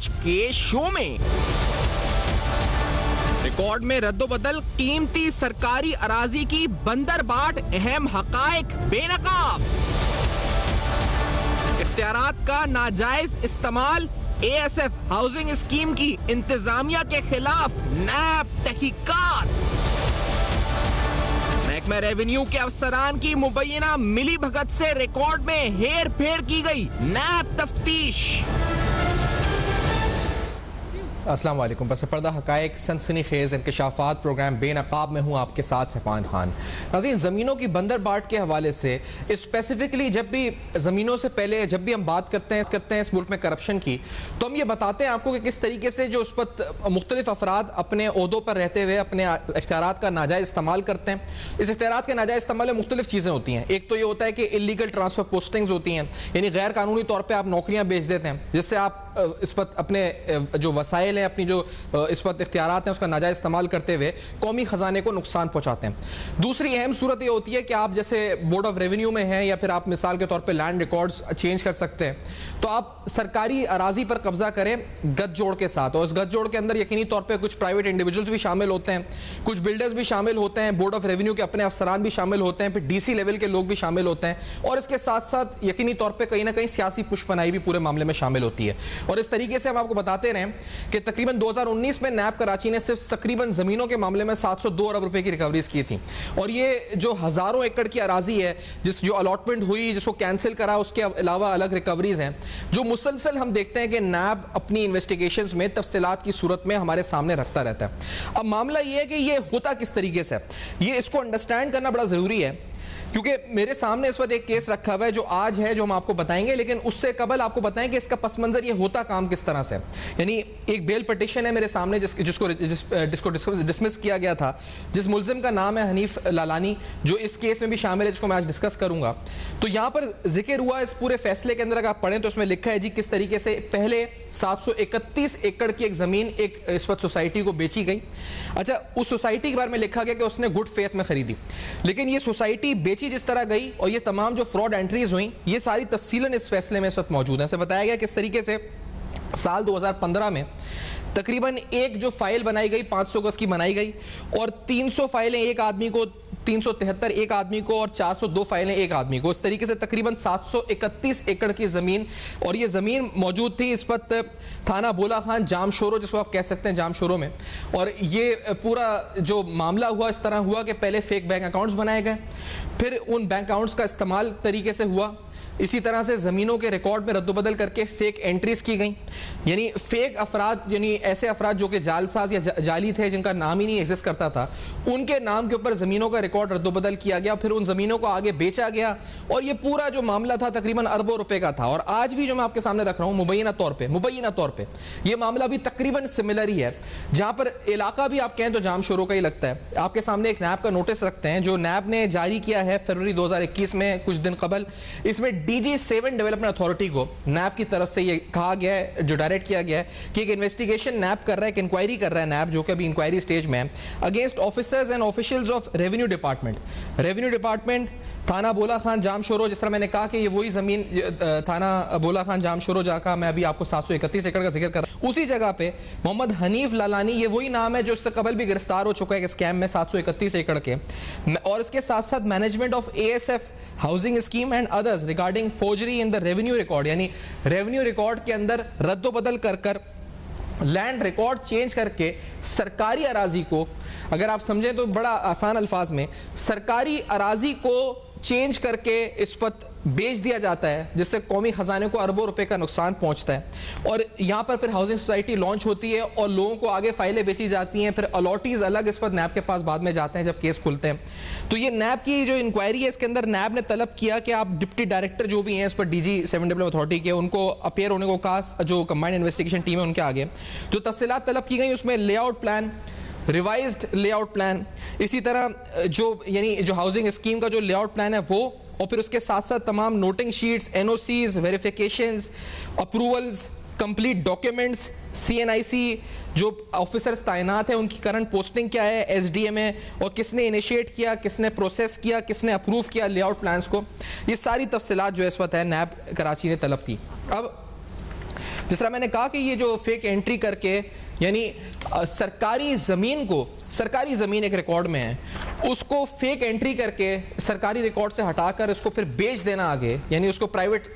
आज के शो में। रिकॉर्ड में रद्दोबदल, कीमती सरकारी अराजी की बंदरबाट, अहम हकायक बेनकाब, इख्तियारात का नाजायज इस्तेमाल, ASF हाउसिंग स्कीम की इंतजामिया के खिलाफ नैब तहकीकात, महकमा रेवेन्यू के अफसरान की मुबैना मिली भगत से रिकॉर्ड में हेर फेर की गई, नैब तफ्तीश। अस्सलाम वालेकुम। बस पर्दा हकायक सनसनी खेज इंकशाफात प्रोग्राम बेनकाब में हूँ आपके साथ सफ़ान खान। नाज़रीन, ज़मीनों की बंदरबाट के हवाले से स्पेसिफिकली जब भी ज़मीनों से पहले जब भी हम बात करते हैं इस मुल्क में करप्शन की, तो हम ये बताते हैं आपको कि किस तरीके से जो उस पर मुख्तलिफ अफराद अपने ओहदों पर रहते हुए अपने इख्तियारात का नाजायज़ इस्तेमाल करते हैं। इस इख्तियारात के नाजायज़ इस्तेमाल में मुख्तलिफ चीज़ें होती हैं। एक तो ये होता है कि इलीगल ट्रांसफ़र पोस्टिंग्स होती हैं, यानी गैर कानूनी तौर पर आप नौकरियाँ बेच देते हैं, जिससे आप इस पर अपने जो वसाइल हैं, अपनी जो इस वक्त इख्तियारात हैं, उसका नाजायज़ इस्तेमाल करते हुए कौमी ख़जाने को नुकसान पहुंचाते हैं। दूसरी अहम सूरत ये होती है कि आप जैसे बोर्ड ऑफ रेवेन्यू में हैं या फिर आप मिसाल के तौर पे लैंड रिकॉर्ड्स चेंज कर सकते हैं, तो आप सरकारी अराजी पर कब्जा करें गठजोड़ के साथ, और उस गठजोड़ के अंदर यकीनी तौर पर कुछ प्राइवेट इंडिविजुअल्स भी शामिल होते हैं, कुछ बिल्डर्स भी शामिल होते हैं, बोर्ड ऑफ रेवेन्यू के अपने अफसरान भी शामिल होते हैं, फिर DC लेवल के लोग भी शामिल होते हैं, और इसके साथ साथ यकीनी तौर पर कहीं ना कहीं सियासी पुष्पनाई भी पूरे मामले में शामिल होती है। और इस तरीके से हम आपको बताते रहे कि तकरीबन 2019 में नैब कराची ने सिर्फ तकरीबन जमीनों के मामले में 702 अरब रुपए की रिकवरीज की थी, और ये जो हजारों एकड़ की अराजी है जो अलॉटमेंट हुई, जिसको कैंसिल करा, उसके अलावा अलग रिकवरीज हैं जो मुसलसल हम देखते हैं कि नैब अपनी इन्वेस्टिगेशंस में तफसीलात की सूरत में हमारे सामने रखता रहता है। अब मामला ये है कि ये होता किस तरीके से, ये इसको अंडरस्टैंड करना बड़ा जरूरी है, क्योंकि मेरे सामने इस वक्त एक केस रखा हुआ है जो आज है, जो हम आपको बताएंगे, लेकिन उससे कबल आपको बताएं कि इसका पस मंजर ये होता काम किस तरह से। यानी एक बेल पिटीशन है मेरे सामने जिसको डिसमिस किया गया था, जिस मुल्जिम का नाम है हनीफ लालानी, जो इस केस में भी शामिल है, जिसको मैं आज डिस्कस करूंगा। तो यहाँ पर जिक्र हुआ इस पूरे फैसले के अंदर, अगर आप पढ़ें तो उसमें लिखा है जी किस तरीके से पहले 731 एकड़ की एक जमीन एक इस वक्त सोसाइटी को बेची गई। अच्छा, उस सोसाइटी के बारे में लिखा गया कि उसने गुड फेथ में खरीदी, लेकिन ये सोसाइटी जिस तरह गई और ये तमाम जो फ्रॉड एंट्रीज हुई, ये सारी तफसीलन इस फैसले में इस वक्त मौजूद है। इसे बताया गया किस तरीके से साल 2015 में तकरीबन एक जो फाइल बनाई गई 500 गज की बनाई गई, और 300 फाइलें एक आदमी को, 373 एक आदमी को, और 402 फाइलें एक आदमी को। इस तरीके से तकरीबन 731 एकड़ की ज़मीन, और ये ज़मीन मौजूद थी इस वक्त थाना बोला खान जामशोरो, जिसको आप कह सकते हैं जामशोरो में। और ये पूरा जो मामला हुआ इस तरह हुआ कि पहले फेक बैंक अकाउंट्स बनाए गए, फिर उन बैंक अकाउंट्स का इस्तेमाल तरीके से हुआ, इसी तरह से ज़मीनों के रिकॉर्ड में रद्दोबदल करके फेक एंट्रीज की गई, यानी फेक अफराद, यानी ऐसे अफराद जो कि जालसाज या जाली थे, जिनका नाम ही नहीं एग्जिस्ट करता था, उनके नाम के ऊपर ज़मीनों का रिकॉर्ड रद्दोबदल किया गया, फिर उन ज़मीनों को आगे बेचा गया, और ये पूरा जो मामला था तकरीबन अरबों रुपए का था। और आज भी जो मैं आपके सामने रख रहा हूँ मुबैना तौर पर यह मामला भी तकरीबन सिमिलर ही है, जहाँ पर इलाका भी आप कहें तो जामशोरो का ही लगता है। आपके सामने एक नैब का नोटिस रखते हैं जो नैब ने जारी किया है फरवरी 2021 में, कुछ दिन कबल। इसमें DG7 डेवलपमेंट अथॉरिटी को नैब की तरफ से ये कहा गया है, जो डायरेक्ट किया गया है कि एक इन्वेस्टिगेशन नैब कर रहा है, एक इंक्वायरी कर रहा है नैब, जो कि अभी इंक्वायरी स्टेज में है, against officers and officials of revenue department थाना बोला खान जामशोरो। जिस तरह मैंने कहा कि ये वही जमीन थाना बोला खान जामशोरो जहाँ का मैं अभी आपको 731 एकड़ का जिक्र कर रहा हूँ, उसी जगह पे मोहम्मद हनीफ लालानी, ये वही नाम है जो इससे कबल भी गिरफ्तार हो चुका है स्कैम में 731 एकड़ के, और इसके साथ साथ management of ASF housing scheme and others regarding forgery in the revenue record, यानी रेवेन्यू रिकॉर्ड के अंदर रद्दोबदल कर लैंड रिकॉर्ड चेंज करके सरकारी अराजी को, अगर आप समझें तो बड़ा आसान अल्फाज में, सरकारी अराजी को चेंज करके इस पर बेच दिया जाता है, जिससे कौमी खजाने को अरबों रुपए का नुकसान पहुंचता है। और यहाँ पर फिर हाउसिंग सोसाइटी लॉन्च होती है और लोगों को आगे फाइलें बेची जाती हैं, फिर अलॉटीज अलग इस पर नैब के पास बाद में जाते हैं जब केस खुलते हैं। तो ये नैब की जो इंक्वायरी है, इसके अंदर नैब ने तलब किया कि आप डिप्टी डायरेक्टर जो भी हैं इस पर DG7 डेवलपमेंट अथॉरिटी के, उनको अपेयर होने को कहा, जो कंबाइंड इन्वेस्टिगेशन टीम है उनके आगे। जो तफसीलात तलब की गई उसमें layout plan, revised layout plan, इसी तरह जो यानी जो हाउसिंग स्कीम का जो लेआउट प्लान है वो, और फिर उसके साथ साथ तमाम noting sheets, NOCs, verifications, approvals, complete documents, CNIC जो ऑफिसर्स तैनात हैं उनकी करंट पोस्टिंग क्या है, SDM है, और किसने इनिशिएट किया, किसने प्रोसेस किया, किसने अप्रूव किया लेआउट प्लान्स को, ये सारी तफसीलात जो इस वक्त है नैब कराची ने तलब की। अब जिस तरह मैंने कहा कि ये जो फेक एंट्री करके यानी सरकारी ज़मीन एक रिकॉर्ड में है, उसको फेक एंट्री करके सरकारी रिकॉर्ड से हटाकर उसको फिर बेच देना आगे, यानी उसको प्राइवेट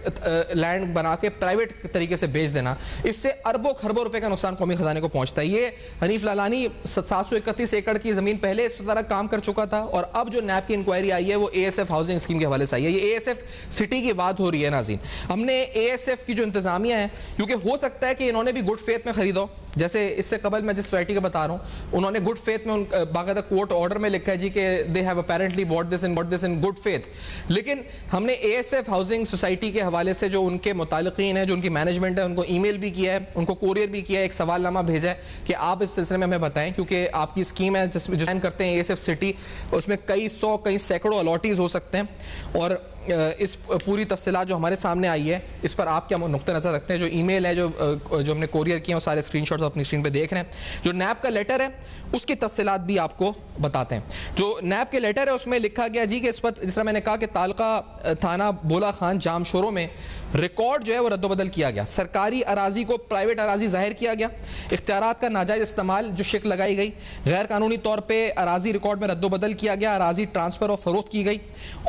लैंड बना के प्राइवेट तरीके से बेच देना, इससे अरबों खरबों रुपए का नुकसान कौमी खजाने को पहुंचता है। ये हनीफ लालानी 731 एकड़ की ज़मीन पहले इस तरह काम कर चुका था, और अब जो नैब की इंक्वायरी आई है वो ASF हाउसिंग स्कीम के हवाले से आई है। ये ASF सिटी की बात हो रही है नाज़रीन। हमने ASF की जो इंतजामिया है, क्योंकि हो सकता है कि इन्होंने भी गुड फेथ में खरीदा, जैसे इससे कबल मैं जिस सोसाइटी का बता रहा हूँ उन्होंने गुड फेथ में बाकायदा कोर्ट ऑर्डर में लिखा है जी कि they have apparently bought this in good faith. लेकिन हमने ASF हाउसिंग सोसाइटी के हवाले से जो उनके मुतालिकीन है, जो उनकी मैनेजमेंट है, उनको ईमेल भी किया है, उनको कोरियर भी किया है, एक सवालनामा भेजा है कि आप इस सिलसिले में हमें बताएं, क्योंकि आपकी स्कीम है जिसमें जो करते हैं ASF सिटी, उसमें कई सौ कई सैकड़ों अलॉटीज हो सकते हैं, और इस पूरी तफसीलात जो हमारे सामने आई है इस पर आप क्या नुक्ता नज़र रखते हैं। जो ईमेल है जो हमने कोरियर किए हैं वो सारे स्क्रीनशॉट्स अपनी स्क्रीन पे देख रहे हैं। जो नैब का लेटर है उसकी तफसीलात भी आपको बताते हैं। जो नैब के लेटर है उसमें लिखा गया जी कि इस पर, जिस तरह मैंने कहा कि तालका थाना बोला खान जामशोरों में रिकॉर्ड जो है वो रद्दोबदल किया गया, सरकारी अराजी को प्राइवेट अराजी जाहिर किया गया, इख्तियारात का नाजायज़ इस्तेमाल जो शिक लगाई गई, गैर कानूनी तौर पर अराजी रिकॉर्ड में रद्दोबदल किया गया, अराजी ट्रांसफ़र और फरोख्त की गई,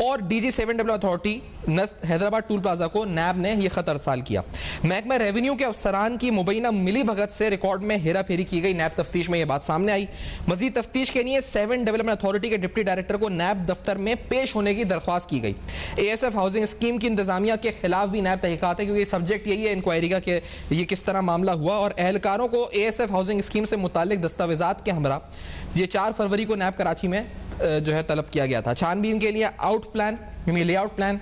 और DG 7 authority Hyderabad toll plaza को नैब ने यह खत अरसाल किया। महकमा रेवेन्यू के अफसरान की मुबैना मिली भगत से रिकॉर्ड में हेरा फेरी की गई। नैब तफ्तीश में यह बात सामने आई। मजीद तफ्तीश के लिए 7 डेवलपमेंट अथॉरिटी के डिप्टी डायरेक्टर को नैब दफ्तर में पेश होने की दरख्वास्त की गई। ASF हाउसिंग स्कीम की इंतजामिया के खिलाफ भी नैब तहकीकात है, क्योंकि सब्जेक्ट यही है इंक्वायरी का कि ये किस तरह मामला हुआ, और एहलकारों को ASF हाउसिंग स्कीम से मुतालिक दस्तावेजात के हमरा ये 4 फरवरी को नैब कराची में जो है तलब किया गया था। छानबीन के लिए आउट प्लान यानी layout plan,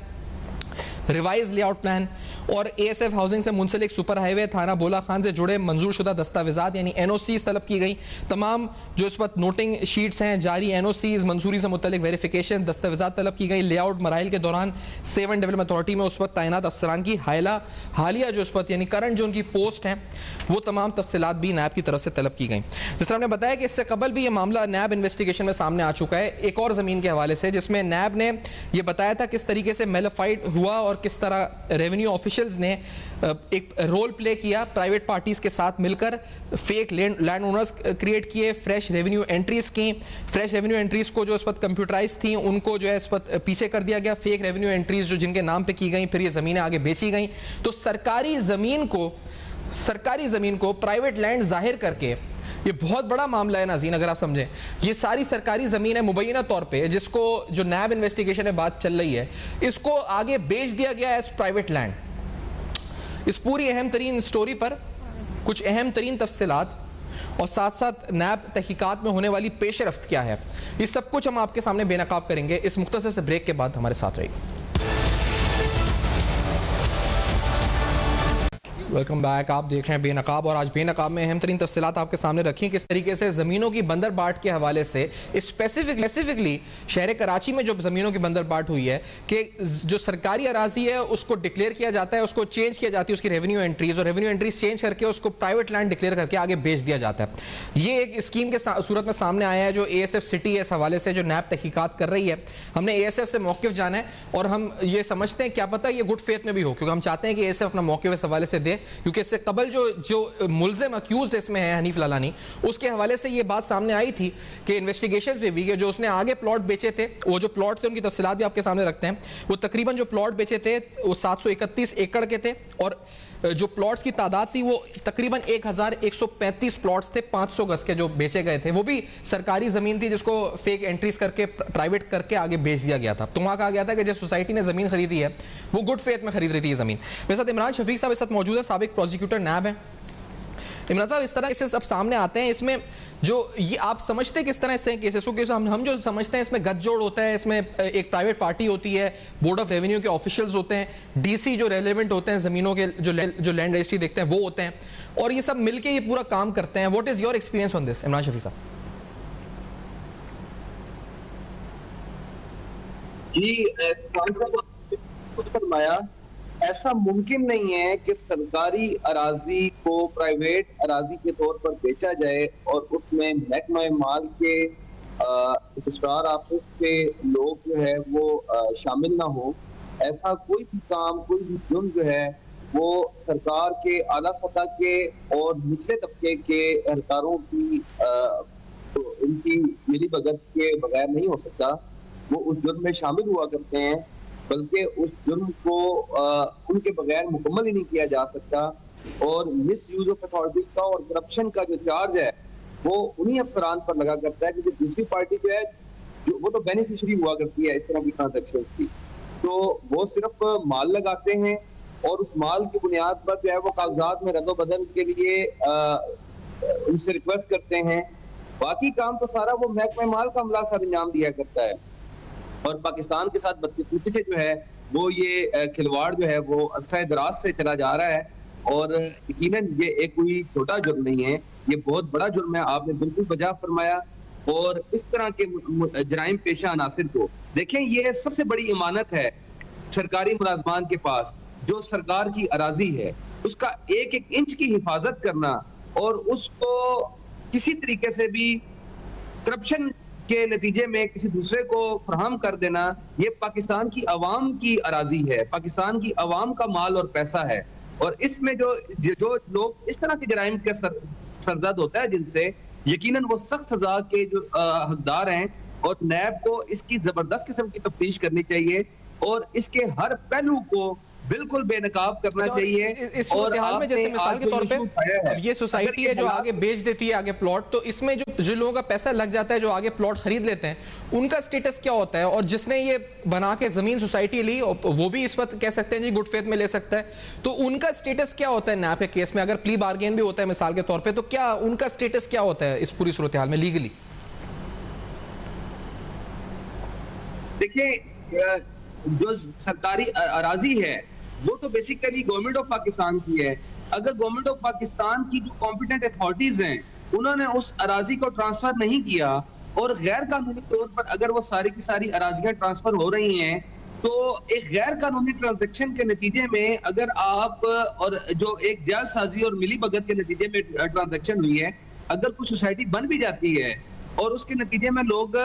revise layout plan और ASF हाउसिंग से मुंसलिक सुपर हाईवे थाना बोला खान से जुड़े मंजूर शुदा दस्तावेजात यानी NOCs तलब की गई। तमाम जो इस वक्त नोटिंग शीट्स हैं, जारी NOCs, मंजूरी से मुतल्लिक वेरिफिकेशन दस्तावेजात तलब की गई। लेआउट मराइल के दौरान 7 डेवलपमेंट अथॉरिटी में उस वक्त तैनात अफसरान की हालिया जो इस वक्त यानी करंट जो उनकी पोस्ट हैं वो तमाम तफसीलात भी नैब की तरफ से तलब की गई। जिस तरह हमने बताया कि इससे कबल भी ये मामला नैब इन्वेस्टिगेशन में सामने आ चुका है एक और ज़मीन के हवाले से, जिसमें नैब ने यह बताया था किस तरीके से मेलाफाइड हुआ और किस तरह रेवेन्यू ऑफिशियल्स ने एक रोल प्ले किया प्राइवेट पार्टीज के साथ मिलकर, फेक लैंड ओनर्स क्रिएट किए, फ्रेश रेवेन्यू एंट्रीज की, फ्रेश रेवेन्यू एंट्रीज को जो इस वक्त कंप्यूटराइज थी उनको जो है इस वक्त पीछे कर दिया गया, फेक रेवेन्यू एंट्रीज जो जिनके नाम पे की गई फिर ये ज़मीनें आगे बेची गई। तो सरकारी ज़मीन को प्राइवेट लैंड जाहिर करके ये बहुत बड़ा मामला है नाज़रीन, अगर आप समझें ये सारी सरकारी ज़मीन है मुबैना तौर पे जिसको जो नैब इन्वेस्टिगेशन में बात चल रही है इसको आगे बेच दिया गया एज प्राइवेट लैंड। इस पूरी अहम तरीन स्टोरी पर कुछ अहम तरीन तफसीलात और साथ साथ नैब तहकीकात में होने वाली पेशरफ्त क्या है, ये सब कुछ हम आपके सामने बेनकाब करेंगे इस मुख्तसर से ब्रेक के बाद। हमारे साथ रहिए। Welcome back. आप देख रहे हैं बेनकाब और आज बेनकाब में अहम तरीन तफसीलात आपके सामने रखी किस तरीके से ज़मीनों की बंदर बाट के हवाले से स्पेसिफिकली शहर कराची में जो ज़मीनों की बंदर बाट हुई है कि जो सरकारी अराजी है उसको डिक्लेयर किया जाता है, उसको चेंज किया जाती है उसकी रेवेन्यू एंट्रीज, और रेवेन्यू एंट्रीज चेंज करके उसको प्राइवेट लैंड डिक्लेयर करके आगे बेच दिया जाता है। ये एक स्कीम के सूरत में सामने आया है जो ASF सिटी है इस हवाले से जो नैब तहकीकात कर रही है। हमने ASF से मौक़िफ़ जाना है और हम ये समझते हैं क्या पता ये गुड फेथ में भी हो, क्योंकि हम चाहते हैं कि ASF अपना मौक़िफ़ इस हवाले से दे, क्योंकि इससे कबल जो मुल्ज़िम अक्यूज़्ड इसमें है हनीफ लालानी, उसके हवाले से ये बात सामने आई थी कि इन्वेस्टिगेशंस में भी जो उसने आगे प्लॉट बेचे थे, वो जो प्लॉट थे उनकी तफसीलात भी आपके सामने रखते हैं। वो तकरीबन जो प्लॉट बेचे थे वो 731 एकड़ के थे और जो प्लॉट्स की तादाद थी वो तकरीबन 1135 प्लॉट्स थे 500 गज के जो बेचे गए थे, वो भी सरकारी ज़मीन थी जिसको फेक एंट्रीज करके प्राइवेट करके आगे बेच दिया गया था। तो वहाँ कहा गया था कि जिस सोसाइटी ने ज़मीन खरीदी है वो गुड फेथ में खरीद रही थी ये ज़मीन। मेरे साथ इमरान शफीक साहब इस साथ मौजूद है, साबिक प्रोसिक्यूटर नैब है। इमरान साहब इस तरह से सब सामने आते हैं, इसमें जो ये आप समझते हैं किस तरह से केसेस को, हम जो समझते हैं इसमें गठजोड़ होता है, इसमें एक प्राइवेट पार्टी होती है, बोर्ड ऑफ रेवेन्यू के ऑफिशियल्स होते हैं, DC जो रेलेवेंट होते हैं ज़मीनों के जो लैंड रजिस्ट्री देखते हैं वो होते हैं, और ये सब मिलके ये पूरा काम करते हैं। What is your experience on this Imran Shafi साहब? जी फरमाया, ऐसा मुमकिन नहीं है कि सरकारी अराजी को प्राइवेट अराजी के तौर पर बेचा जाए और उसमें महकमा माल के रजिस्ट्रार ऑफिस के लोग जो है वो शामिल ना हो। ऐसा कोई भी काम, कोई भी जुर्म जो है वो सरकार के आला सतह के और निचले तबके के एहलकारों की तो उनकी मिलीभगत के बगैर नहीं हो सकता। वो उस जुर्म में शामिल हुआ करते हैं, बल्कि उस जुर्म को उनके बगैर मुकम्मल ही नहीं किया जा सकता। और मिस यूज ऑफ अथॉरिटी का और करप्शन का जो चार्ज है वो उन्हीं अफसरान पर लगा करता है, क्योंकि दूसरी पार्टी जो है जो वो तो बेनिफिशियरी हुआ करती है इस तरह की ट्रांजेक्शन की। तो वो सिर्फ माल लगाते हैं और उस माल की बुनियाद पर जो है वो कागजात में रद्द बदल के लिए उनसे रिक्वेस्ट करते हैं। बाकी काम तो सारा वो महकमा माल का अमला सर अंजाम दिया करता है। और पाकिस्तान के साथ बदकिस्मती से जो है वो ये खिलवाड़ जो है वो अरसा दराज से चला जा रहा है। और यकीनन ये एक कोई छोटा जुर्म नहीं है, ये बहुत बड़ा जुर्म है। आपने बिल्कुल वजह फरमाया। और इस तरह के जराइम पेशा अनासिर को देखें, ये सबसे बड़ी इमानत है सरकारी मुलाजमान के पास, जो सरकार की अराजी है उसका एक एक इंच की हिफाजत करना और उसको किसी तरीके से भी करप्शन के नतीजे में किसी दूसरे को फराहम कर देना, ये पाकिस्तान की अवाम की अराजी है, पाकिस्तान की अवाम का माल और पैसा है। और इसमें जो लोग इस तरह के जराइम के सरदर्द होता है जिनसे, यकीनन वो सख्त सजा के जो हकदार हैं। और नैब को इसकी जबरदस्त किस्म की तफ्तीश करनी चाहिए और इसके हर पहलू को बिल्कुल बेनकाब करना चाहिए। इस हाल में जैसे मिसाल के तौर पे ये सोसाइटी है जो आगे बेच देती है आगे प्लॉट, तो इसमें जो लोगों का पैसा लग जाता है, जो आगे प्लॉट खरीद लेते हैं, उनका स्टेटस क्या होता है? और जिसने ये बना के जमीन सोसाइटी ली वो भी इस वक्त कह सकते हैं जी गुड फेथ में ले सकता है, तो उनका स्टेटस क्या होता है नैब के केस में? अगर प्ली बार्गेन भी होता है मिसाल के तौर पर, तो क्या उनका स्टेटस क्या होता है इस पूरी सूरत हाल में लीगली? देखिए, जो सरकारी अराजी है वो तो बेसिकली गवर्नमेंट ऑफ पाकिस्तान की है। अगर गवर्नमेंट ऑफ पाकिस्तान की जो कॉम्पिटेंट अथॉरिटीज हैं उन्होंने उस अराजी को ट्रांसफर नहीं किया और गैर कानूनी तौर पर अगर वो सारी की सारी अराजियां ट्रांसफर हो रही हैं, तो एक गैर कानूनी ट्रांजैक्शन के नतीजे में अगर आप और जो एक जालसाजी और मिली भगत के नतीजे में ट्रांजैक्शन हुई है, अगर कुछ सोसाइटी बन भी जाती है और उसके नतीजे में लोग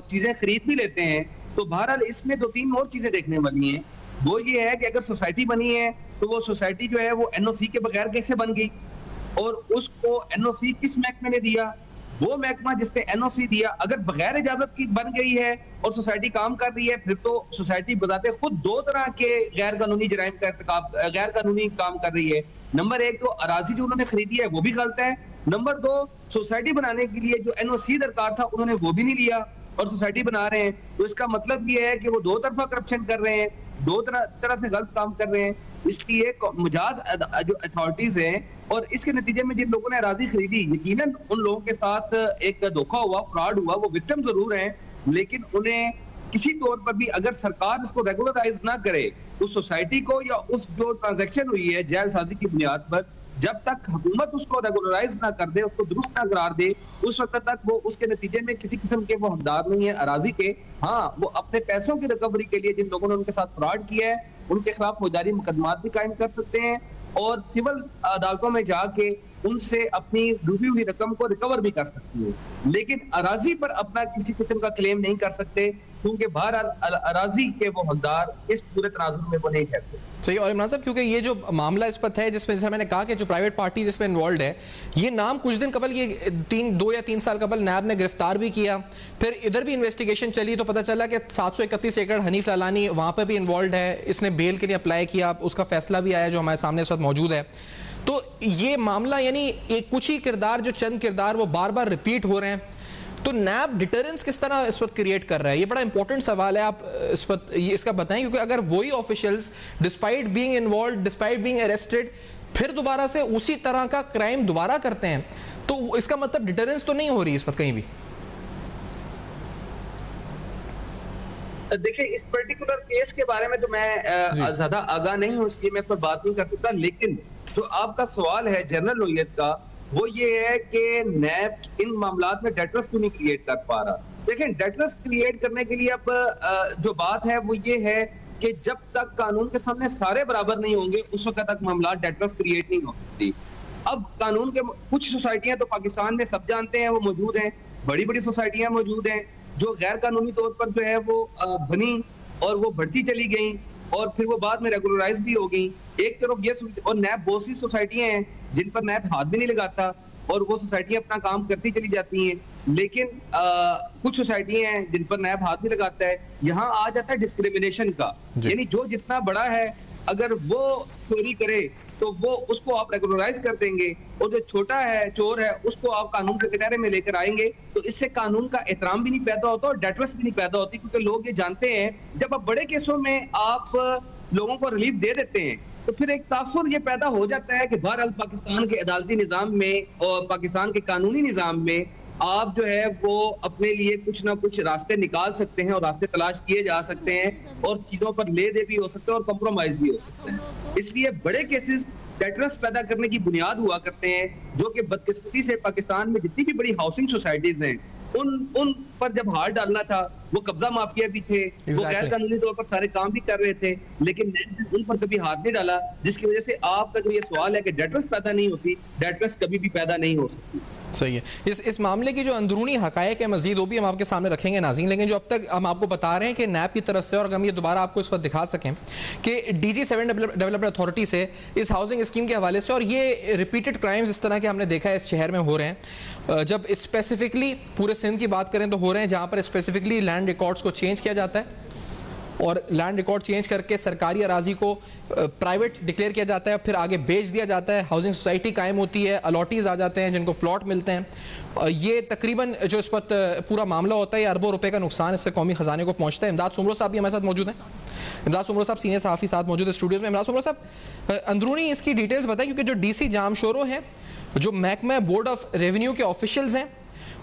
चीजें खरीद भी लेते हैं, तो बहरहाल इसमें दो तीन और चीजें देखने वाली हैं। वो ये है कि अगर सोसाइटी बनी है तो वो सोसाइटी जो है वो एनओसी के बगैर कैसे बन गई, और उसको एनओसी किस महकमे ने दिया? वो महकमा जिसने एनओसी दिया अगर बगैर इजाजत की बन गई है और सोसाइटी काम कर रही है, फिर तो सोसाइटी बताते खुद दो तरह के गैर कानूनी जराइम का इर्तिकाब, गैर कानूनी काम कर रही है। नंबर एक, तो अराजी जो उन्होंने खरीदी है वो भी गलत है। नंबर दो, सोसाइटी बनाने के लिए जो एनओसी दरकार था उन्होंने वो भी नहीं लिया और सोसाइटी बना रहे हैं। तो इसका मतलब ये है कि वो दो तरफा करप्शन कर रहे हैं, दो तरह से गलत काम कर रहे हैं। इसलिए मुजाज जो अथॉरिटीज हैं और इसके नतीजे में जिन लोगों ने अराजी खरीदी, यकीनन उन लोगों के साथ एक धोखा हुआ, फ्रॉड हुआ, वो विक्टिम जरूर हैं, लेकिन उन्हें किसी तौर पर भी अगर सरकार इसको रेगुलराइज ना करे उस सोसाइटी को या उस जो ट्रांजैक्शन हुई है जालसाजी की बुनियाद पर, जब तक हुकूमत उसको रेगुलराइज ना कर दे, उसको दुरुस्त ना करार दे, उस वक्त तक वो उसके नतीजे में किसी किस्म के वो हकदार नहीं है अराजी के। हाँ, वो अपने पैसों की रिकवरी के लिए जिन लोगों ने उनके साथ फ्रॉड किया है उनके खिलाफ फौजदारी मुकदमात भी कायम कर सकते हैं और सिविल अदालतों में जाके उनसे अपनी डूबी हुई रकम को रिकवर भी कर सकती है, लेकिन अराजी पर अपना किसी किस्म का क्लेम नहीं कर सकते, क्योंकि बहरहाल अराजी के वो हकदार इस पूरे तनाजुर में वो नहीं ठहरते। सही। और इमरान साहब, क्योंकि ये जो मामला इस पर है जिसमें जैसे मैंने कहा कि जो प्राइवेट पार्टी जिसमें इन्वॉल्व है, ये नाम कुछ दिन कबल, ये 2 या 3 साल कबल नैब ने गिरफ्तार भी किया, फिर इधर भी इन्वेस्टिगेशन चली तो पता चला कि 731 एकड़ हनीफ लालानी वहाँ पर भी इन्वॉल्व है, इसने बेल के लिए अप्लाई किया, उसका फैसला भी आया जो हमारे सामने इस वक्त मौजूद है। तो ये मामला यानी एक कुछ ही किरदार, जो चंद किरदार वो बार बार रिपीट हो रहे हैं, तो नैब डिटरेंस किस तरह इस वक्त क्रिएट कर रहा है? ये बड़ा इंपॉर्टेंट सवाल है, आप इस वक्त ये इसका बताएं, क्योंकि अगर वही officials despite being involve, despite being arrested, फिर दोबारा से उसी तरह का क्राइम दोबारा करते हैं, तो इसका मतलब डिटरेंस तो नहीं हो रही इस वक्त कहीं भी। देखिए, इस पर्टिकुलर केस के बारे में तो मैं ज्यादा आगाह नहीं हूँ, इसलिए मैं इस पर बात नहीं कर सकता, लेकिन जो आपका सवाल है जनरल नोयत का, वो ये है कि नैब इन मामलात में डेटर्स क्यों नहीं क्रिएट कर पा रहा। देखें, डेटर्स क्रिएट करने के लिए अब जो बात है वो ये है कि जब तक कानून के सामने सारे बराबर नहीं होंगे उस वक्त तक मामला डेटर्स क्रिएट नहीं हो सकती। अब कानून के कुछ सोसाइटियां तो पाकिस्तान में सब जानते हैं वो मौजूद हैं, बड़ी बड़ी सोसाइटियां मौजूद हैं जो गैर कानूनी तौर पर जो है वो बनी और वो बढ़ती चली गई, और फिर वो बाद में रेगुलराइज भी हो गई। एक तरफ ये और नैब बहुत सी सोसाइटियां हैं जिन पर नैब हाथ भी नहीं लगाता और वो सोसाइटियां अपना काम करती चली जाती हैं, लेकिन कुछ सोसाइटियां हैं जिन पर नैब हाथ भी लगाता है। यहाँ आ जाता है डिस्क्रिमिनेशन का, यानी जो जितना बड़ा है अगर वो चोरी करे तो वो उसको आप रेगुलराइज कर देंगे, और जो छोटा है चोर है उसको आप कानून के किनारे में लेकर आएंगे। तो इससे कानून का एहतराम भी नहीं पैदा होता और डेटर्स भी नहीं पैदा होती, क्योंकि लोग ये जानते हैं जब आप बड़े केसों में आप लोगों को रिलीफ दे देते हैं तो फिर एक तासुर ये पैदा हो जाता है कि बहरहाल पाकिस्तान के अदालती निजाम में और पाकिस्तान के कानूनी निजाम में आप जो है वो अपने लिए कुछ ना कुछ रास्ते निकाल सकते हैं और रास्ते तलाश किए जा सकते हैं और चीजों पर ले दे भी हो सकते हैं और कॉम्प्रोमाइज भी हो सकते हैं। इसलिए बड़े केसेस डेटर्स पैदा करने की बुनियाद हुआ करते हैं, जो कि बदकिस्मती से पाकिस्तान में जितनी भी बड़ी हाउसिंग सोसाइटीज हैं उन पर जब हाथ डालना था, वो कब्जा माफिया भी थे, वो गैर कानूनी तौर पर सारे काम भी कर रहे थे, लेकिन उन पर कभी हाथ नहीं डाला, जिसकी वजह से आपका जो ये सवाल है कि डेटर्स पैदा नहीं होती, डेटर्स कभी भी पैदा नहीं हो सकती। सही है। इस मामले की जो अंदरूनी हकायक है मजीद वो भी हम आपके सामने रखेंगे नाज़रीन, लेकिन जो अब तक हम आपको बता रहे हैं कि नैब की तरफ से, और हम ये दोबारा आपको इस वक्त दिखा सकें कि DG7 डेवलपमेंट अथॉरिटी से इस हाउसिंग स्कीम के हवाले से, और ये रिपीटेड क्राइम्स इस तरह के हमने देखा है इस शहर में हो रहे हैं, जब स्पेसिफिकली पूरे सिंध की बात करें तो हो रहे हैं, जहाँ पर स्पेसिफिकली लैंड रिकॉर्ड्स को चेंज किया जाता है और लैंड रिकॉर्ड चेंज करके सरकारी अराजी को प्राइवेट डिक्लेयर किया जाता है, फिर आगे बेच दिया जाता है, हाउसिंग सोसाइटी कायम होती है, अलॉटीज आ जाते हैं जिनको प्लॉट मिलते हैं। ये तकरीबन जो इस वक्त पूरा मामला होता है, ये अरबों रुपए का नुकसान इससे कौमी खजाने को पहुंचता है। इमदाद सुमरो साहब भी हमारे साथ मौजूद हैं। इमदाद सुमरो साहब सीनियर सहाफ़ी साथ मौजूद है स्टूडियोज़ में। इमदाद सुमरो साहब, अंदरूनी इसकी डिटेल्स बताएं, क्योंकि जो DC जामशोरो हैं, जो महकमा बोर्ड ऑफ रेवेन्यू के ऑफिशियल्स हैं,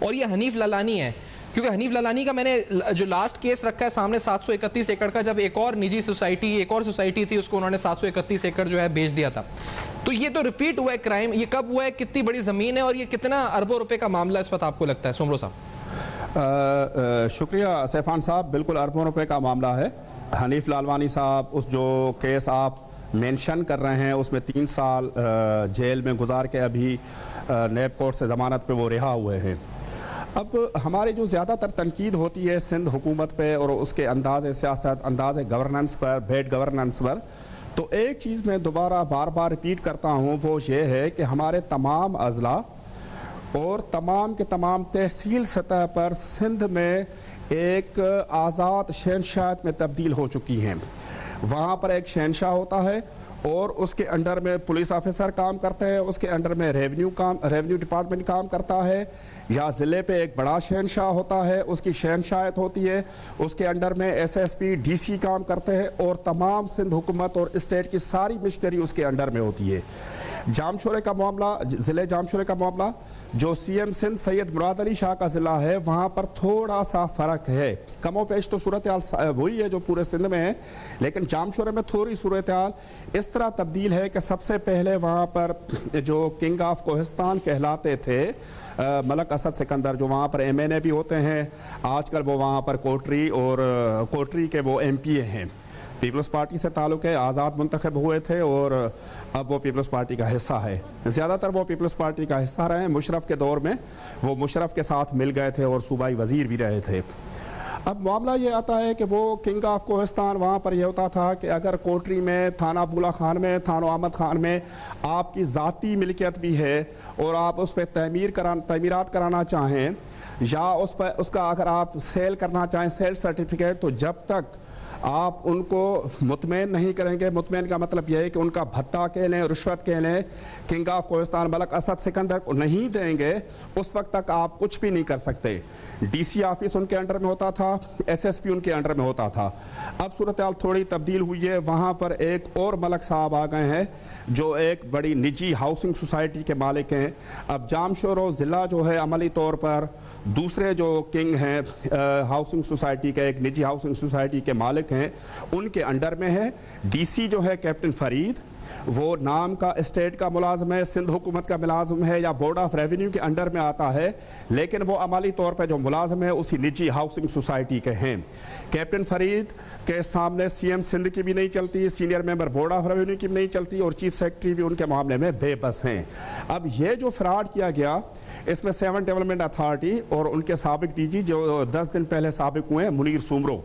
और ये हनीफ ललानी है, क्योंकि हनीफ ललानी का मैंने जो लास्ट केस रखा है सामने 731 एकड़ का, जब एक और निजी सोसाइटी, एक और सोसाइटी थी, उसको उन्होंने 731 एकड़ जो है बेच दिया था। तो ये तो रिपीट हुआ है क्राइम, ये कब हुआ है, कितनी बड़ी ज़मीन है और ये कितना अरबों रुपए का मामला इस वक्त आपको लगता है? सुमरो साहब। शुक्रिया सैफान साहब, बिल्कुल अरबों रुपए का मामला है। हनीफ लालवानी साहब, उस जो केस आप मेंशन कर रहे हैं उसमें 3 साल जेल में गुजार के अभी नैब कोर्ट से ज़मानत पे वो रिहा हुए हैं। अब हमारी जो ज़्यादातर तनकीद होती है सिंध हुकूमत पे और उसके अंदाज़ सियासत, अंदाज़ गवर्नेंस पर, बेड गवर्नेंस पर, तो एक चीज़ मैं दोबारा बार बार रिपीट करता हूँ, वो ये है कि हमारे तमाम अज़ला और तमाम के तमाम तहसील सतह पर सिंध में एक आज़ाद शहनशाह में तब्दील हो चुकी हैं। वहाँ पर एक शहनशाह होता है और उसके अंडर में पुलिस ऑफिसर काम करते हैं, उसके अंडर में रेवेन्यू डिपार्टमेंट काम करता है, या ज़िले पे एक बड़ा शहनशाह होता है, उसकी शहनशाहत होती है, उसके अंडर में SSP DC काम करते हैं और तमाम सिंध हुकूमत और स्टेट की सारी मिशनरी उसके अंडर में होती है। जामशोरे का मामला, ज़िले जामशोरे का मामला, जो CM सिंध सैयद मुराद अली शाह का ज़िला है, वहाँ पर थोड़ा सा फ़र्क है। कमो पेश तो सूरत हाल वही है जो पूरे सिंध में है, लेकिन जामशोरे में थोड़ी सूरत हाल इस तरह तब्दील है कि सबसे पहले वहाँ पर जो किंग ऑफ कोहिस्तान कहलाते थे मलक असद सिकंदर, जो वहाँ पर MNA भी होते हैं, आजकल वो वहाँ पर कोटरी के वो MPA हैं, पीपल्स पार्टी से ताल्लुक़ है, आज़ाद मुंतखब हुए थे और अब वो पीपल्स पार्टी का हिस्सा है। ज़्यादातर वो पीपल्स पार्टी का हिस्सा रहे हैं। मुशर्रफ के दौर में वो मुशर्रफ के साथ मिल गए थे और सूबाई वज़ीर भी रहे थे। अब मामला ये आता है कि वो किंग ऑफ कोहिस्तान, वहाँ पर यह होता था कि अगर कोटरी में, थाना बुला खान में, थाना अहमद खान में आपकी ज़ाती मिल्कियत भी है और आप उस पर तमीरात कराना चाहें या उस पर उसका अगर आप सेल करना चाहें, सेल सर्टिफिकेट, तो जब तक आप उनको मुतमैन नहीं करेंगे, मुतमैन का मतलब यह है कि उनका भत्ता कह लें, रुश्वत कह लें, किंग ऑफ कोहिस्तान मलक असद सिकंदर को नहीं देंगे, उस वक्त तक आप कुछ भी नहीं कर सकते। DC ऑफिस उनके अंडर में होता था, SSP उनके अंडर में होता था। अब सूरत हाल थोड़ी तब्दील हुई है, वहाँ पर एक और मलक साहब आ गए हैं जो एक बड़ी निजी हाउसिंग सोसाइटी के मालिक हैं। अब जामशोरो ज़िला जो है अमली तौर पर दूसरे जो किंग हैं हाउसिंग सोसाइटी के, एक निजी हाउसिंग सोसाइटी के मालिक हैं, उनके अंडर में है। DC जो है कैप्टन फरीद, वो नाम का स्टेट का मुलाजिम है, सिंध हुकूमत का मुलाजिम है या बोर्ड ऑफ रेवेन्यू के अंडर में आता है, लेकिन वो अमली तौर पर जो मुलाजिम है उसी निजी हाउसिंग सोसाइटी के हैं। कैप्टन फरीद के सामने CM सिंध की भी नहीं चलती, senior member board of revenue की भी नहीं चलती और चीफ सेक्रेटरी भी उनके मामले में बेबस हैं। अब ये जो फ्रॉड किया गया, इसमें 7 डेवलपमेंट अथॉरिटी और उनके साबिक DG जो 10 दिन पहले साबिक हुए हैं, मुनीर सुमरो,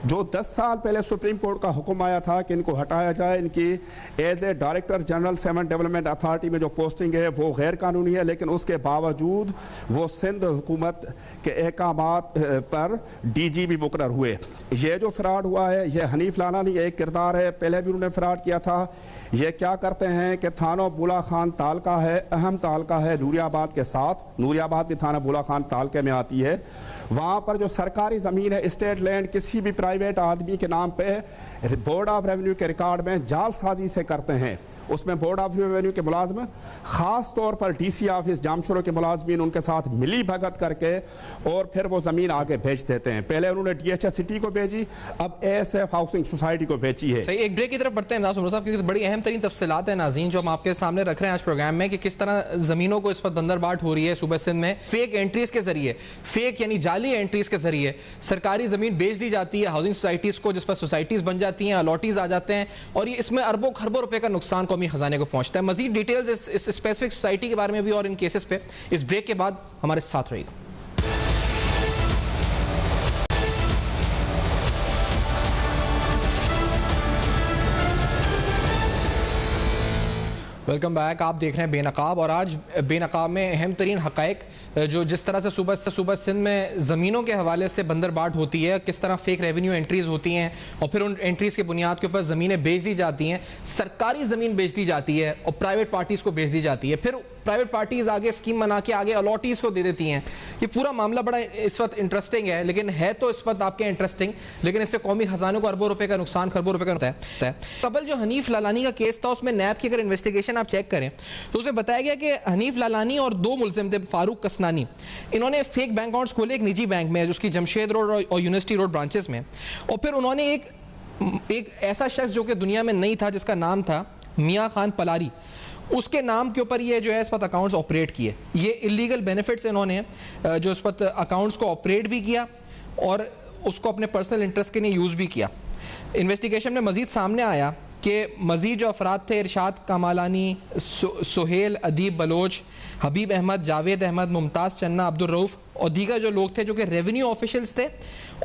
जो 10 साल पहले सुप्रीम कोर्ट का हुक्म आया था कि इनको हटाया जाए, इनकी as a director general seven development authority में जो पोस्टिंग है वो गैर कानूनी है, लेकिन उसके बावजूद वो सिंध हुकूमत के अहकामात पर DGP मुकर्रर हुए। ये जो फ्रॉड हुआ है, ये हनीफ लालानी एक किरदार है, पहले भी उन्होंने फ्रॉड किया था। ये क्या करते हैं कि थाना बुला खान तालका है, अहम तालका है नूरियाबाद के साथ, नूरियाबाद भी थाना बुला खान तालके में आती है। वहाँ पर जो सरकारी ज़मीन है, स्टेट लैंड, किसी भी प्राइवेट आदमी के नाम पे बोर्ड ऑफ रेवेन्यू के रिकॉर्ड में जालसाजी से करते हैं। उसमें बोर्ड ऑफ रेवेन्यू के मुलाजिम, ख़ास तौर पर DC ऑफिस जामशोरों के मुलाजमीन उनके साथ मिली भगत करके और फिर वो ज़मीन आगे भेज देते हैं। पहले उन्होंने DHS सिटी को भेजी, अब ASF हाउसिंग सोसाइटी को भेजी है। सही, एक ब्रेक की तरफ बढ़ते हैं इमदाद उमर साहब, क्योंकि बड़ी अहम तरीन तफसीलात है नाज़रीन जो हम आपके सामने रख रहे हैं आज प्रोग्राम में, कि किस तरह ज़मीनों को इस वक्त बंदरबाट हो रही है सूबे सिंध में फेक एंट्रीज़ के जरिए, फेक यानी जाली एंट्रीज़ के जरिए सरकारी ज़मीन बेच दी जाती है हाउसिंग सोसाइटीज़ को, जिस पर सोसाइटीज़ बन जाती हैं, अलॉटीज़ आ जाते हैं, और ये इसमें अरबों खरबों रुपए का नुकसान कौमी खजाने को पहुंचता है। मजीद डिटेल्स इस स्पेसिफिक सोसाइटी के बारे में भी और इन केसेस पे इस ब्रेक के बाद हमारे साथ रहेगा। वेलकम बैक, आप देख रहे हैं बेनकाब, और आज बेनकाब में अहम तरीन हक़ाइक़ जो जिस तरह से सुबह सिंध में ज़मीनों के हवाले से बंदरबाट होती है, किस तरह फेक रेवेन्यू एंट्रीज़ होती हैं और फिर उन एंट्रीज़ की बुनियाद के ऊपर ज़मीनें बेच दी जाती हैं, सरकारी ज़मीन बेच दी जाती है और प्राइवेट पार्टीज़ को बेच दी जाती है, फिर प्राइवेट पार्टीज़ आगे स्कीम बना के आगे अलॉटीज़ को दे देती हैं। ये पूरा मामला बड़ा इस वक्त इंटरेस्टिंग है, लेकिन है तो इस वक्त आपके इंटरेस्टिंग, लेकिन इससे कौमी खजानों को अरबों रुपए का नुकसान, खरबों रुपए का होता है। कबल जो हनीफ लालानी का केस था उसमें नैब की अगर इन्वेस्टिगेशन आप चेक करें तो उसमें बताया गया कि हनीफ लालानी और 2 मुल्जिम थे, फारूक कसनानी, इन्होंने फेक बैंक अकाउंट्स खोले एक निजी बैंक में जिसकी जमशेद रोड और यूनिवर्सिटी रोड ब्रांचेस में, और फिर उन्होंने एक ऐसा शख्स जो कि दुनिया में नहीं था जिसका नाम था मियाँ खान पलारी, उसके नाम के ऊपर ये जो है इस वक्त अकाउंट्स ऑपरेट किए। ये इलीगल बेनिफिट्स इन्होंने जो इस वक्त अकाउंट्स को ऑपरेट भी किया और उसको अपने पर्सनल इंटरेस्ट के लिए यूज़ भी किया। इन्वेस्टिगेशन में मजीद सामने आया कि मजीद जो अफराद थे, इरशाद कमालानी, सुहेल अदीब बलोच, हबीब अहमद, जावेद अहमद, मुमताज़ चन्ना, अब्दुल रऊफ़ और दीगर जो लोग थे जो कि रेवेन्यू ऑफिशियल्स थे,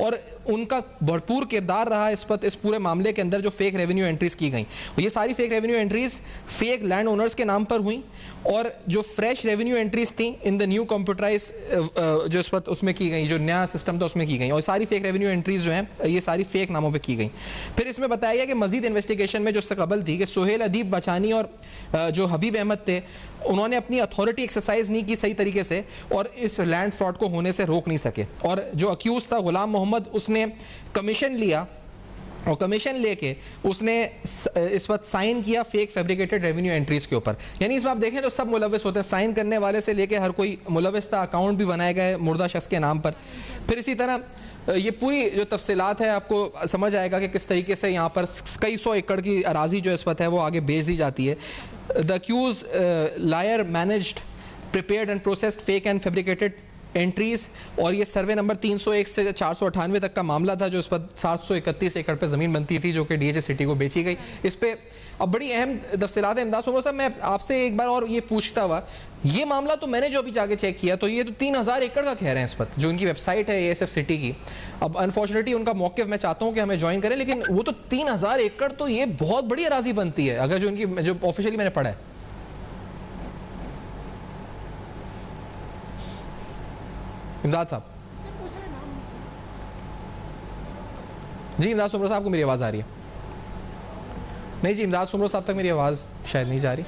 और उनका भरपूर किरदार रहा इस पूरे मामले के अंदर जो फेक रेवेन्यू एंट्रीज़ की गई। ये सारी fake revenue entries fake land owners के नाम पर हुई, और जो फ्रेश रेवेन्यू एंट्रीज़ थी इन द न्यू कंप्यूटराइज जो इस वक्त उसमें की गई, जो नया सिस्टम था उसमें की गई, और सारी फेक रेवेन्यू एंट्रीज़ जो हैं ये सारी फेक नामों पर की गई। फिर इसमें बताया गया कि मजीद इन्वेस्टिगेशन में जो इससे कबल थी कि सुहेल अदीब बचानी और जो हबीब अहमद थे, उन्होंने अपनी अथॉरिटी एक्सरसाइज नहीं की सही तरीके से और इस लैंड फ्रॉड को होने से रोक नहीं सके। और जो अक्यूज था गुलाम मोहम्मद, उसने कमीशन लिया और कमीशन लेके उसने इस वक्त साइन किया फेक फैब्रिकेटेड रेवेन्यू एंट्रीज के ऊपर। यानी इसमें आप देखें तो सब मुलविस होते हैं, साइन करने वाले से लेके हर कोई मुलविस था, अकाउंट भी बनाए गए मुर्दा शख्स के नाम पर। फिर इसी तरह ये पूरी जो तफसीलात है आपको समझ आएगा कि किस तरीके से यहाँ पर कई 100 एकड़ की अराजी जो इस वक्त है वो आगे बेच दी जाती है। The accused liar managed, prepared and processed fake and fabricated entries, और ये सर्वे नंबर 301 से 498 तक का मामला था जो इस पर 731 एकड़ पे ज़मीन बनती थी जो कि DHS सिटी को बेची गई। इस पे अब बड़ी अहम तफसीलात है। इमदाद उमर साहब, मैं आपसे एक बार और ये पूछता हुआ, ये मामला तो मैंने जो अभी जाके चेक किया तो ये तो 3000 एकड़ का कह रहे हैं इस वक्त, जो इनकी वेबसाइट है ASF सिटी की। अब अनफॉर्चुनेटली उनका मौक़िफ़ मैं चाहता हूँ कि हमें ज्वाइन करें, लेकिन वो तो 3000 एकड़ तो ये बहुत बड़ी अराजी बनती है अगर जो इनकी जो ऑफिशियली मैंने पढ़ा है। इमदाद साहब जी, इमदाद सुमरो साहब को मेरी आवाज़ आ रही है? नहीं जी, इमदाद सुमरो साहब तक मेरी आवाज़ शायद नहीं जा रही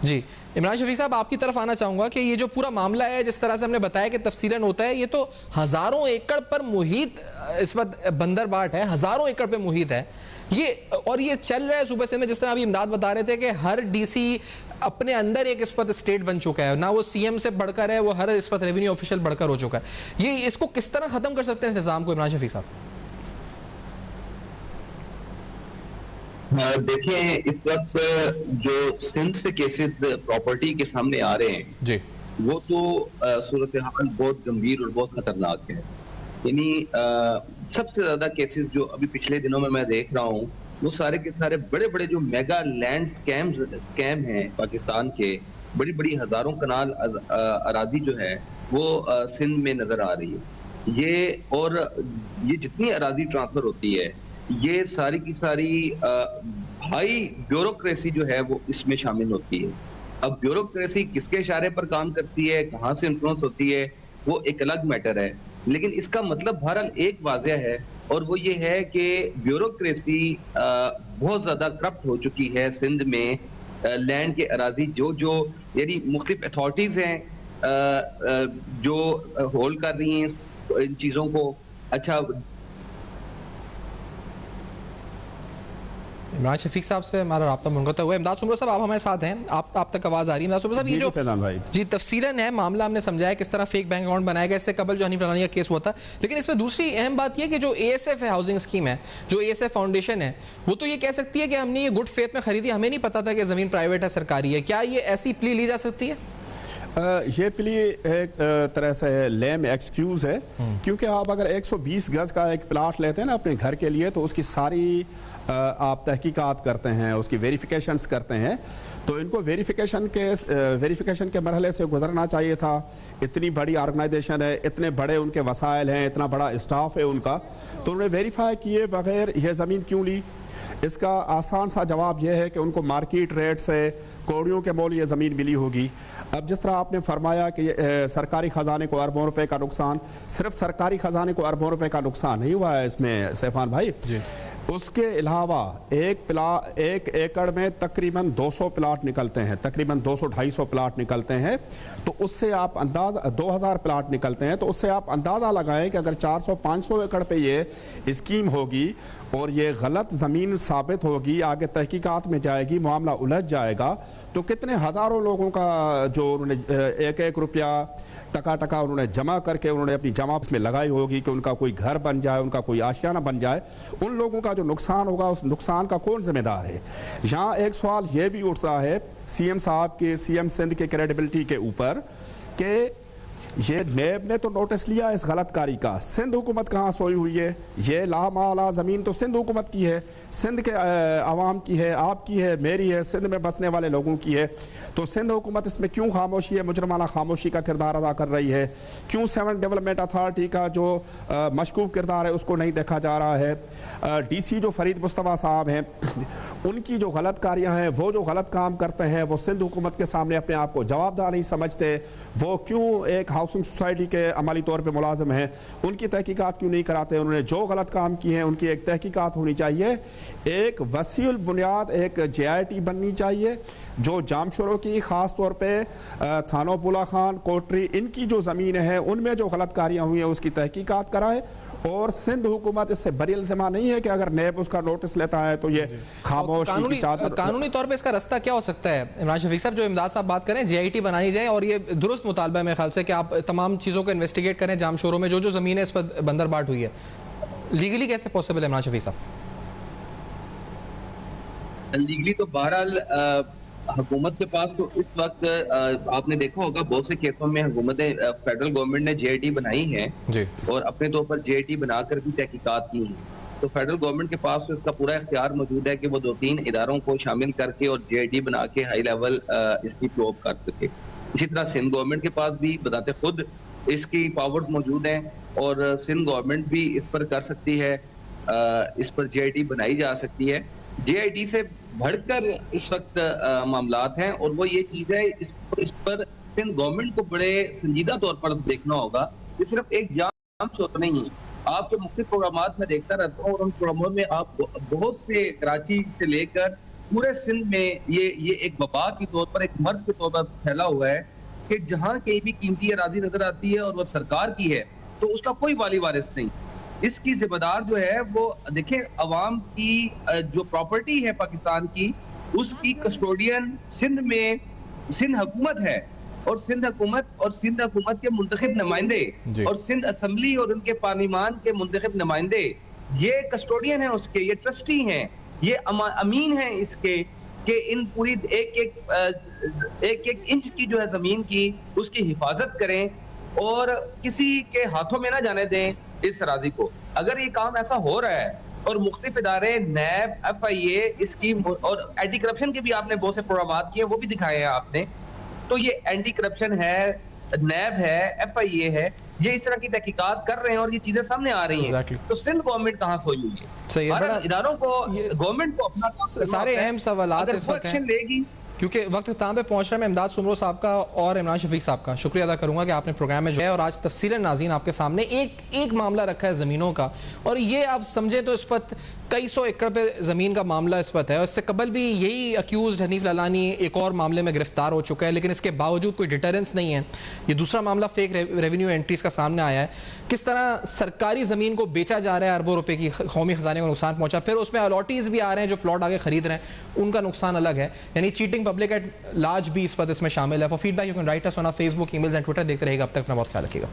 जी। इमरान शफीक साहब, आपकी तरफ आना चाहूँगा कि ये जो पूरा मामला है जिस तरह से हमने बताया कि तफसीलन होता है, ये तो हज़ारों एकड़ पर मुहित इस वक्त बंदरबाट है, हज़ारों एकड़ पर मुहित है ये, और ये चल रहा है सुबह से में। जिस तरह अभी इमदाद बता रहे थे कि हर DC अपने अंदर एक इस वक्त स्टेट बन चुका है, ना वो CM से बढ़कर है, वो हर इस वक्त रेवेन्यू ऑफिशियल बढ़कर हो चुका है। ये इसको किस तरह ख़त्म कर सकते हैं इस निज़ाम को, इमरान शफीक साहब? देखिए, इस वक्त जो सिंध से केसेस प्रॉपर्टी के सामने आ रहे हैं जी, वो तो सूरत हाल बहुत गंभीर और बहुत खतरनाक है। यानी सबसे ज्यादा केसेस जो अभी पिछले दिनों में मैं देख रहा हूँ वो सारे के सारे बड़े बड़े जो मेगा लैंड स्कैम हैं पाकिस्तान के, बड़ी बड़ी हजारों कनाल अराजी जो है वो सिंध में नजर आ रही है। ये जितनी अराजी ट्रांसफर होती है, ये सारी की सारी हाई ब्यूरोक्रेसी जो है वो इसमें शामिल होती है। अब ब्यूरोक्रेसी किसके इशारे पर काम करती है, कहाँ से इन्फ्लुएंस होती है, वो एक अलग मैटर है, लेकिन इसका मतलब बहरहाल एक वाज़ह है, और वो ये है कि ब्यूरोक्रेसी बहुत ज्यादा करप्ट हो चुकी है सिंध में। लैंड के अराजी जो यानी मुख्तलिफ अथॉरिटीज हैं जो होल्ड कर रही हैं इन चीजों को। अच्छा, इमरान शफीक साहब से हमारा राब्ता मुनक़ता हुआ है। इमदाद सुमरो साहब, आप हमारे साथ हैं, आप तक आवाज़ आ रही है? इमदाद सुमरो साहब, ये जो जी तफसीलन है मामला हमने समझाया किस तरह फेक बैंक अकाउंट बनाया गया, इससे कबल जो हनीफ रलानी का केस हुआ था, लेकिन इसमें दूसरी अहम बात यह कि जो ASF है, हाउसिंग स्कीम है, जो ASF फाउंडेशन है, वो तो ये कह सकती है कि हमने ये गुड फेथ में खरीदी, हमें नहीं पता था कि ज़मीन प्राइवेट है, सरकारी है। क्या ये ऐसी प्ली ली जा सकती है? ये प्ली एक तरह से लेम एक्सक्यूज़ है, क्योंकि आप अगर 120 गज का एक प्लाट लेते हैं ना अपने घर के लिए, तो उसकी सारी आप तहकीकात करते हैं, उसकी वेरिफिकेशंस करते हैं, तो इनको वेरिफिकेशन के मरहले से गुजरना चाहिए था। इतनी बड़ी ऑर्गेनाइजेशन है, इतने बड़े उनके वसाइल हैं, इतना बड़ा स्टाफ है उनका, तो उन्होंने वेरीफाई किए बगैर यह ज़मीन क्यों ली? इसका आसान सा जवाब यह है कि उनको मार्केट रेट से कौड़ियों के मोल ये ज़मीन मिली होगी। अब जिस तरह आपने फरमाया कि सरकारी ख़जाने को अरबों रुपए का नुकसान, सिर्फ सरकारी ख़जाने को अरबों रुपए का नुकसान नहीं हुआ है इसमें सैफान भाई जी। उसके अलावा एक एकड़ में तकरीबन 200 प्लाट निकलते हैं, तकरीबन 200-250 प्लाट निकलते हैं, तो उससे आप अंदाज़ा 2000 प्लाट निकलते हैं, तो उससे आप अंदाज़ा लगाएं कि अगर 400-500 एकड़ पे ये स्कीम होगी और ये गलत ज़मीन साबित होगी, आगे तहकीकात में जाएगी, मामला उलझ जाएगा, तो कितने हज़ारों लोगों का जो उन्होंने एक रुपया टका उन्होंने जमा करके उन्होंने अपनी जमा में लगाई होगी कि उनका कोई घर बन जाए, उनका कोई आशियाना बन जाए, उन लोगों का जो नुकसान होगा उस नुकसान का कौन जिम्मेदार है? यहाँ एक सवाल ये भी उठता है CM साहब के, CM सिंध के क्रेडिबिलिटी के ऊपर कि ये नेब ने तो नोटिस लिया इस गलतकारी का, सिंध हुकूमत कहाँ सोई हुई है? ये लामाला ज़मीन तो सिंध हुकूमत की है, सिंध के आवाम की है, आपकी है, मेरी है, सिंध में बसने वाले लोगों की है, तो सिंध हुकूमत इसमें क्यों खामोशी है, मुजरमाना खामोशी का किरदार अदा कर रही है? क्यों 7 डेवलपमेंट अथॉरिटी का जो मशकूक किरदार है उसको नहीं देखा जा रहा है? DC जो फरीद मुस्तफ़ा साहब हैं, उनकी जो गलतकारियाँ हैं, वो जो गलत काम करते हैं, वो सिंध हुकूमत के सामने अपने आप को जवाबदार नहीं समझते, वो क्यों एक हाउसिंग सोसाइटी के अमली तौर पे मुलाजिम हैं, उनकी तहकीकात क्यों नहीं कराते? उन्होंने जो गलत काम किए हैं उनकी एक तहकीकात होनी चाहिए, एक वसील बुनियाद एक JIT बननी चाहिए, जो जामशोरों की ख़ास तौर पे थानो पुला खान, कोटरी, इनकी जो ज़मीन है उनमें जो गलतकारियाँ हुई हैं उसकी तहकीकात कराए। और सिंध हुकूमत इससे बरी इल्ज़ाम नहीं है कि अगर नेब उसका नोटिस लेता है तो ये खामोश कानूनी तौर पे इसका रास्ता क्या हो सकता है? इमरान शफीक साहब, जो इमदाद साहब बात करें, JIT बनाई जाए और ये दुरुस्त मुतालबा है मेरे ख्याल से कि आप तमाम चीज़ों को इन्वेस्टिगेट करें, जामशोरों में जो ज़मीन है इस पर बंदरबाट हुई है, लीगली कैसे पॉसिबल है इमरान शफीक साहब? लीगली तो बहरहाल हुकूमत के पास तो इस वक्त आपने देखा होगा बहुत से केसों में हुकूमतें, फेडरल गवर्नमेंट ने JIT बनाई है जी, और अपने तौर पर JIT बनाकर भी तहकीकात की है, तो फेडरल गवर्नमेंट के पास तो इसका पूरा इख्तियार मौजूद है कि वो 2-3 इदारों को शामिल करके और JIT बना के हाई लेवल इसकी प्रोब कर सके। इसी तरह सिंध गवर्नमेंट के पास भी बताते खुद इसकी पावर्स मौजूद हैं और सिंध गवर्नमेंट भी इस पर कर सकती है, इस पर JIT बनाई जा सकती है। JIT से बढ़कर इस वक्त मामलात हैं, और वो ये चीज है इस पर सिंध गवर्नमेंट को बड़े संजीदा तौर पर देखना होगा। ये सिर्फ एक जाम शोर नहीं है, आपके मुख्तलिफ प्रोग्रामात में देखता रहता हूँ और उन प्रोग्रामों में आप बहुत से कराची से लेकर पूरे सिंध में ये एक वबा के तौर पर, एक मर्ज के तौर पर फैला हुआ है कि जहाँ कहीं भी कीमती अराजी नजर आती है और वह सरकार की है तो उसका कोई वाली वारिस नहीं। इसकी जिम्मेदार जो है वो देखें, अवाम की जो प्रॉपर्टी है पाकिस्तान की, उसकी कस्टोडियन सिंध में सिंध हुकूमत है, और सिंध हुकूमत के मुंतखब नुमाइंदे और सिंध असम्बली और उनके पार्लिमान के मुंतखब नुमाइंदे ये कस्टोडियन है उसके, ये ट्रस्टी हैं, ये अमीन हैं इसके कि इन पूरी एक इंच की जो है जमीन की उसकी हिफाजत करें और किसी के हाथों में ना जाने दें इस अराजी को। अगर ये काम ऐसा हो रहा है और मुख्तलिफ इदारे, नैब, FIA, इसकी और एंटी करप्शन के भी आपने बहुत से प्रोग्राम किए, वो भी दिखाए हैं आपने, तो ये एंटी करप्शन है, नैब है, FIA है, ये इस तरह की तहकीकात कर रहे हैं और ये चीजें सामने आ रही हैं। Exactly. तो सिंध गवर्नमेंट कहाँ सोई हुई है? सही है, बड़ा इदारों को, गवर्नमेंट को अपना काम करना सारे होता है। अहम सवालात अगर इस वो वक्त हैं। एक्शन लेगी, क्योंकि वक्त इख्ताम पे पहुंच रहा है। मैं इमदाद सुमरो साहब का और इमरान शफीक साहब का शुक्रिया अदा करूंगा कि आपने प्रोग्राम में जो है और आज तफसीलन नाज़रीन आपके सामने एक मामला रखा है ज़मीनों का, और ये आप समझे तो इस वक्त कई सौ एकड़ पे ज़मीन का मामला इस वक्त है। और इससे कबल भी यही अक्यूज़ हनीफ लालानी एक और मामले में गिरफ्तार हो चुका है, लेकिन इसके बावजूद कोई डिटरेंस नहीं है। ये दूसरा मामला फेक रेवेन्यू एंट्रीज़ का सामने आया है। किस तरह सरकारी ज़मीन को बेचा जा रहा है, अरबों रुपए की कौमी खजाने को नुकसान पहुंचा, फिर उसमें अलॉटीज़ भी आ रहे हैं जो प्लॉट आगे खरीद रहे हैं, उनका नुकसान अलग है। यानी चीटिंग पब्लिक एट लार्ज भी इस वक्त इसमें शामिल है। For feedback you can write us on our Facebook, emails and Twitter. देखते रहेगा, अब तक अपना बहुत ख्याल रखिएगा।